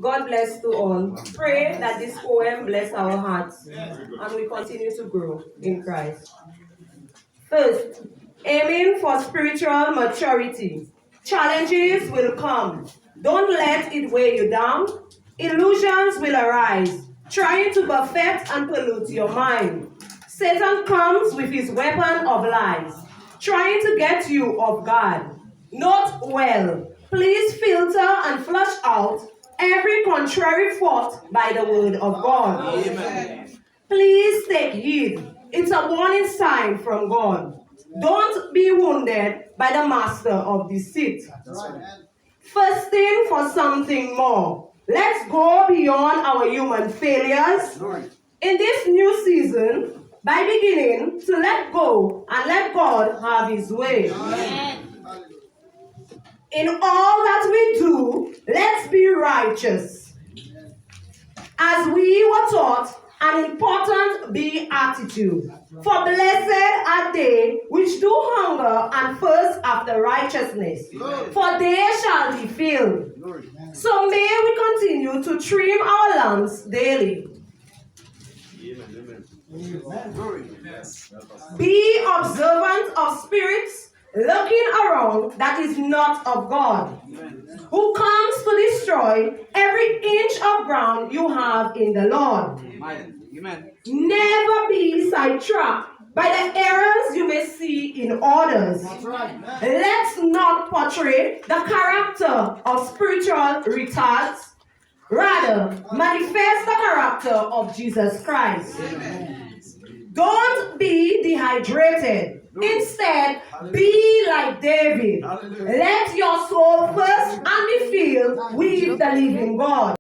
God bless to all. Pray that this poem bless our hearts and we continue to grow in Christ. First, aiming for spiritual maturity. Challenges will come. Don't let it weigh you down. Illusions will arise, trying to perfect and pollute your mind. Satan comes with his weapon of lies, trying to get you off guard. Note well, please filter and flush out every contrary thought by the word of God. Amen. Please take heed. It's a warning sign from God. Don't be wounded by the master of deceit. Thirsting for something more. Let's go beyond our human failures. In this new season, by beginning to let go and let God have his way. Amen. In all that we do, let's be righteous. As we were taught, an important beatitude. For blessed are they which do hunger and thirst after righteousness, for they shall be filled. So may we continue to trim our lamps daily. Be observant of spirits looking around that is not of God, who comes to destroy every inch of ground you have in the Lord. Amen. Never be sidetracked by the errors you may see in others. Let's not portray the character of spiritual retards. Rather, manifest the character of Jesus Christ. Amen. Don't be dehydrated. Instead, be like David. Let your soul thirst and be filled with the living God.